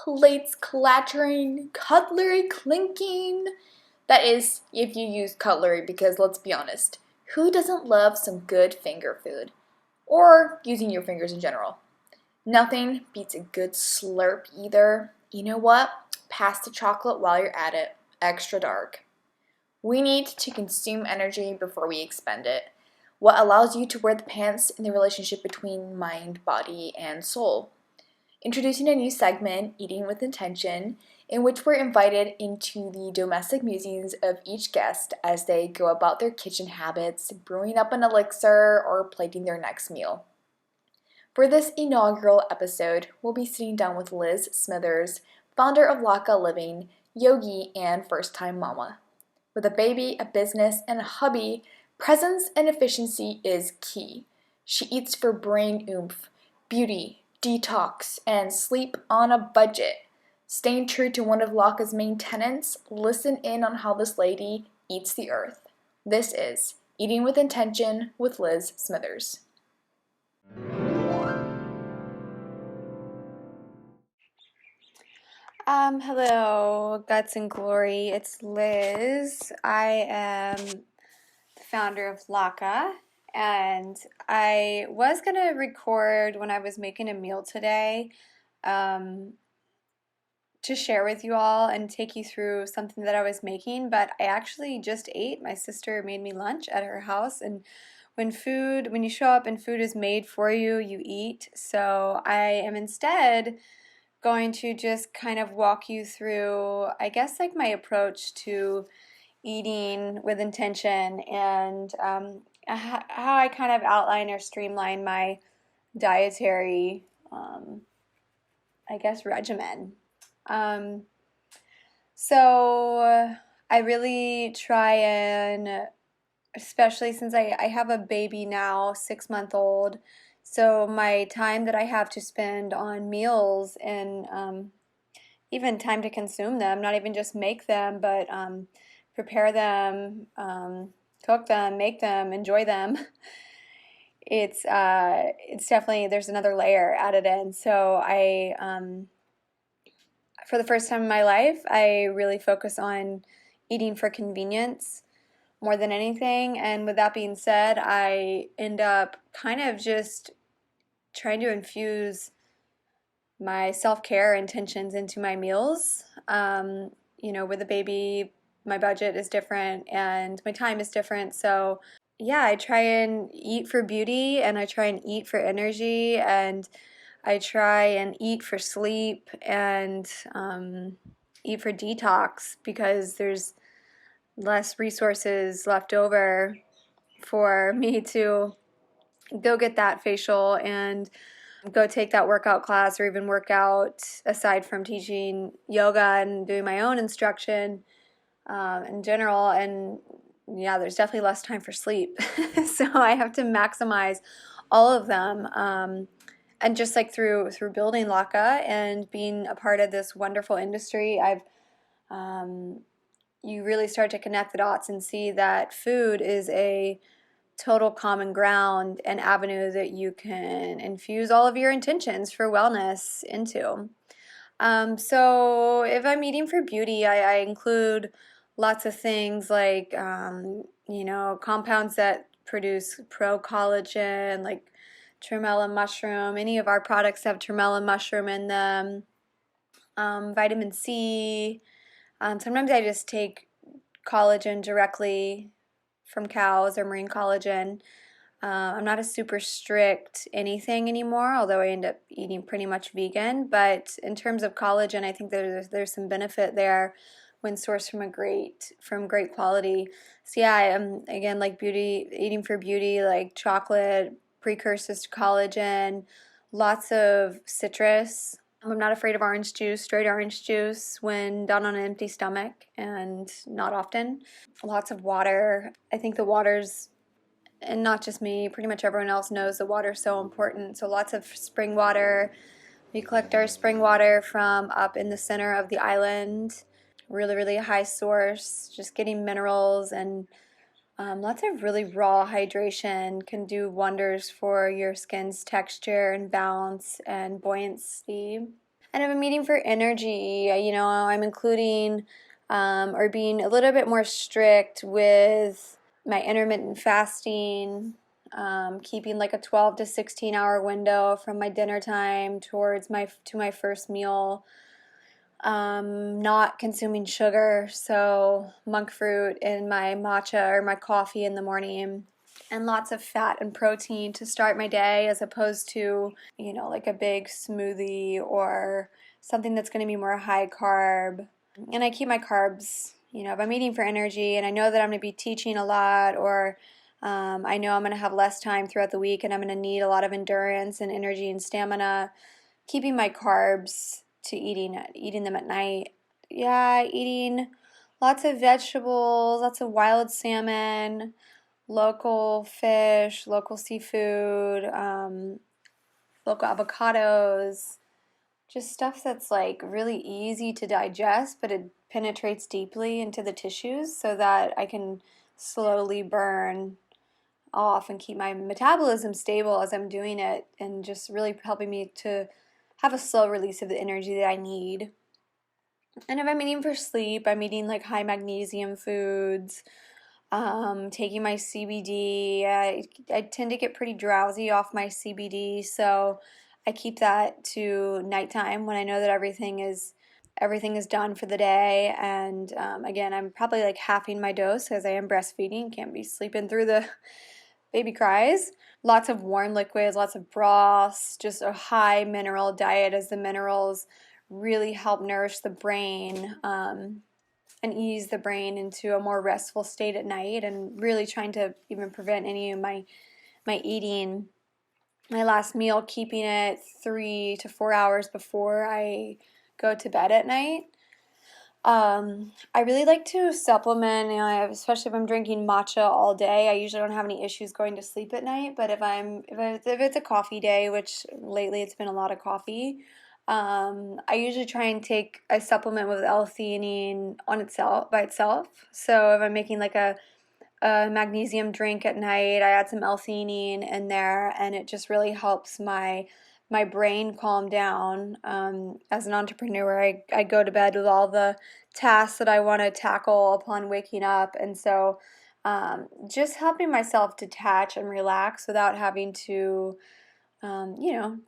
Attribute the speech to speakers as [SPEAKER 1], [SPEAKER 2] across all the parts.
[SPEAKER 1] plates clattering, cutlery clinking. That is, if you use cutlery, because let's be honest, who doesn't love some good finger food? Or using your fingers in general. Nothing beats a good slurp either. You know what? Pass the chocolate while you're at it. Extra dark. We need to consume energy before we expend it. What allows you to wear the pants in the relationship between mind, body, and soul. Introducing a new segment, Eating with Intention, in which we're invited into the domestic musings of each guest as they go about their kitchen habits, brewing up an elixir, or plating their next meal. For this inaugural episode, we'll be sitting down with Liz Smithers, founder of Laka Living, yogi, and first-time mama. With a baby, a business, and a hubby, presence and efficiency is key. She eats for brain oomph, beauty, detox, and sleep on a budget. Staying true to one of Laka's main tenants, listen in on how this lady eats the earth. This is Eating with Intention with Liz Smithers.
[SPEAKER 2] Hello, Guts and Glory. It's Liz. I am the founder of Laka, and I was gonna record when I was making a meal today, um, to share with you all and take you through something that I was making, but I actually just ate. My sister made me lunch at her house, and when you show up and food is made for you, you eat. So I am instead going to just kind of walk you through, I guess, like my approach to eating with intention and how I kind of outline or streamline my dietary, I guess, regimen. Um, so I really try and, especially since I have a baby now, 6-month-old, so my time that I have to spend on meals and even time to consume them, not even just make them, but prepare them, cook them, make them, enjoy them. It's definitely, there's another layer added in. So for the first time in my life, I really focus on eating for convenience more than anything. And with that being said, I end up kind of just trying to infuse my self-care intentions into my meals. With a baby, my budget is different and my time is different. So yeah, I try and eat for beauty, and I try and eat for energy, and I try and eat for sleep, and eat for detox, because there's less resources left over for me to go get that facial and go take that workout class, or even work out aside from teaching yoga and doing my own instruction in general. And yeah, there's definitely less time for sleep. So I have to maximize all of them. And just like through building Laka and being a part of this wonderful industry, you really start to connect the dots and see that food is a total common ground and avenue that you can infuse all of your intentions for wellness into. So if I'm eating for beauty, I include lots of things like, compounds that produce pro-collagen, like tremella mushroom. Any of our products have tremella mushroom in them. Vitamin C. Sometimes I just take collagen directly from cows, or marine collagen. I'm not a super strict anything anymore, although I end up eating pretty much vegan. But in terms of collagen, I think there's some benefit there when sourced from great quality. So yeah, I'm again, like beauty, eating for beauty, like chocolate, precursors to collagen, lots of citrus. I'm not afraid of orange juice, straight orange juice when done on an empty stomach, and not often. Lots of water. I think the water's, and not just me, pretty much everyone else knows the water's so important. So lots of spring water. We collect our spring water from up in the center of the island. Really, really high source. Just getting minerals and lots of really raw hydration can do wonders for your skin's texture and balance and buoyancy. And if I'm eating for energy, I'm including or being a little bit more strict with my intermittent fasting, keeping like a 12 to 16 hour window from my dinner time towards my first meal. Not consuming sugar, so monk fruit in my matcha or my coffee in the morning, and lots of fat and protein to start my day as opposed to, like a big smoothie or something that's going to be more high carb. And I keep my carbs, if I'm eating for energy and I know that I'm going to be teaching a lot, or I know I'm going to have less time throughout the week and I'm going to need a lot of endurance and energy and stamina, keeping my carbs to eating them at night. Yeah, eating lots of vegetables, lots of wild salmon, local fish, local seafood, local avocados, just stuff that's like really easy to digest, but it penetrates deeply into the tissues so that I can slowly burn off and keep my metabolism stable as I'm doing it, and just really helping me to have a slow release of the energy that I need. And if I'm eating for sleep, I'm eating like high magnesium foods, taking my CBD. I tend to get pretty drowsy off my CBD, so I keep that to nighttime when I know that everything is done for the day. And again, I'm probably like halving my dose because I am breastfeeding, can't be sleeping through the baby cries. Lots of warm liquids, lots of broths, just a high mineral diet, as the minerals really help nourish the brain, and ease the brain into a more restful state at night, and really trying to even prevent any of my eating my last meal, keeping it 3 to 4 hours before I go to bed at night. I really like to supplement, especially if I'm drinking matcha all day. I usually don't have any issues going to sleep at night, but if it's a coffee day, which lately it's been a lot of coffee, I usually try and take a supplement with L-theanine on itself by itself. So if I'm making like a magnesium drink at night, I add some L-theanine in there, and it just really helps my brain calm down. As an entrepreneur, I go to bed with all the tasks that I want to tackle upon waking up, and so just helping myself detach and relax without having to,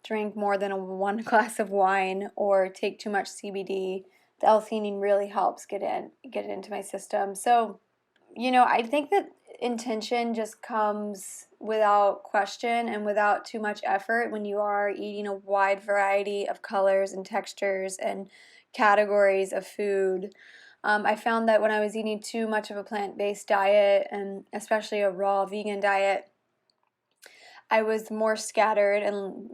[SPEAKER 2] drink more than one glass of wine or take too much CBD. The L-theanine really helps get it into my system. So, I think that intention just comes without question and without too much effort when you are eating a wide variety of colors and textures and categories of food. I found that when I was eating too much of a plant-based diet, and especially a raw vegan diet, I was more scattered and,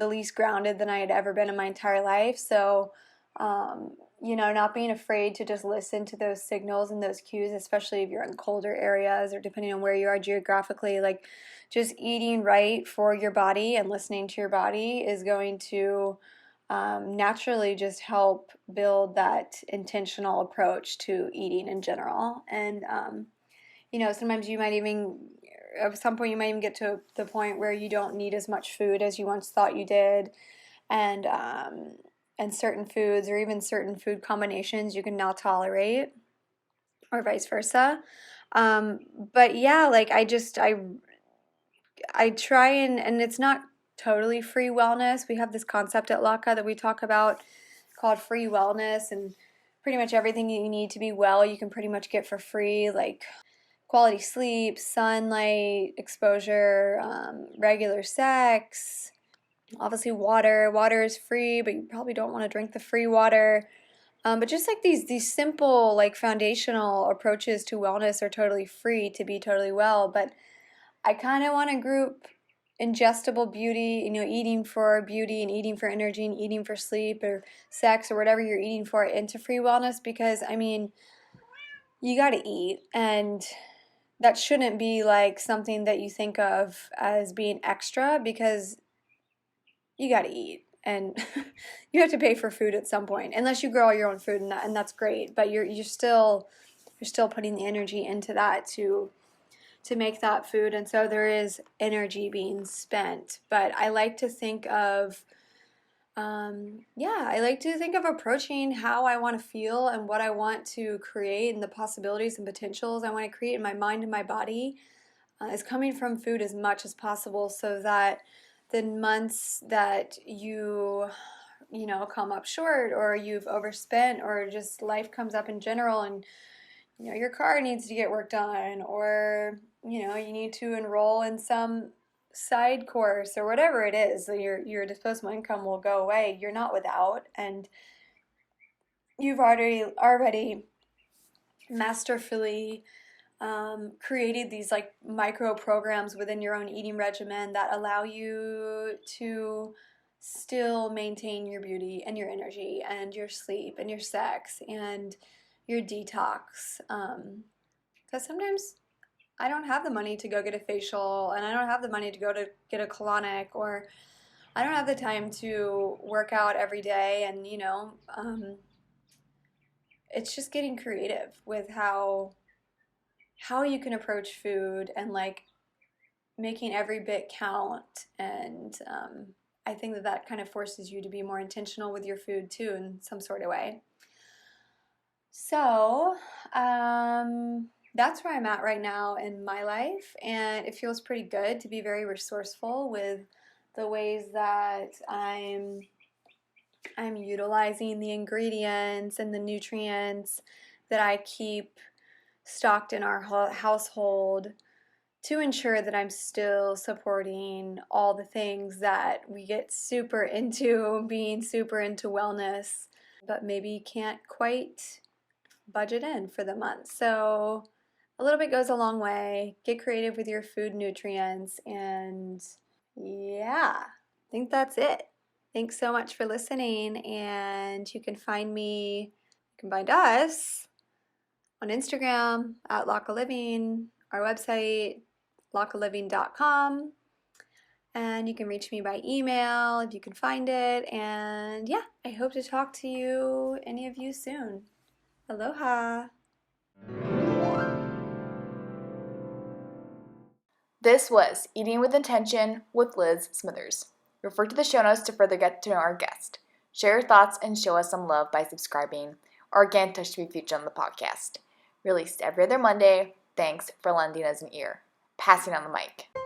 [SPEAKER 2] the least grounded than I had ever been in my entire life. So, not being afraid to just listen to those signals and those cues, especially if you're in colder areas or depending on where you are geographically, like just eating right for your body and listening to your body is going to naturally just help build that intentional approach to eating in general. And, sometimes you might even, at some point, you might even get to the point where you don't need as much food as you once thought you did. And, certain foods or even certain food combinations you can now tolerate, or vice versa. But yeah, like I try and it's not totally free wellness. We have this concept at Laka that we talk about called free wellness, and pretty much everything you need to be well you can pretty much get for free, like quality sleep, sunlight exposure, regular sex, obviously water. Water is free, but you probably don't want to drink the free water. But just like these simple, like foundational approaches to wellness are totally free to be totally well. But I kind of want to group ingestible beauty, eating for beauty and eating for energy and eating for sleep or sex or whatever you're eating for, into free wellness, because I mean, you got to eat, and that shouldn't be like something that you think of as being extra, because you got to eat, and you have to pay for food at some point, unless you grow all your own food, and that's great, but you're still putting the energy into that to make that food, and so there is energy being spent. But I like to think of Yeah, I like to think of approaching how I want to feel and what I want to create and the possibilities and potentials I want to create in my mind and my body is coming from food as much as possible so that the months that come up short or you've overspent or just life comes up in general and your car needs to get work done or you need to enroll in some side course or whatever it is, so your disposable income will go away. You're not without, and you've already masterfully created these like micro programs within your own eating regimen that allow you to still maintain your beauty and your energy and your sleep and your sex and your detox. Because sometimes I don't have the money to go get a facial and I don't have the money to go to get a colonic, or I don't have the time to work out every day. And, it's just getting creative with how you can approach food and like making every bit count. And I think that kind of forces you to be more intentional with your food too in some sort of way. So, that's where I'm at right now in my life, and it feels pretty good to be very resourceful with the ways that I'm utilizing the ingredients and the nutrients that I keep stocked in our household to ensure that I'm still supporting all the things that we get super into, being super into wellness, but maybe can't quite budget in for the month. So a little bit goes a long way. Get creative with your food nutrients, and yeah, I think that's it. Thanks so much for listening, and you can find us on Instagram at Laka Living, our website, lakaliving.com, and you can reach me by email if you can find it. And yeah, I hope to talk to any of you soon. Aloha!
[SPEAKER 1] This was Eating with Intention with Liz Smithers. Refer to the show notes to further get to know our guest. Share your thoughts and show us some love by subscribing or get in touch to be featured on the podcast. Released every other Monday. Thanks for lending us an ear. Passing on the mic.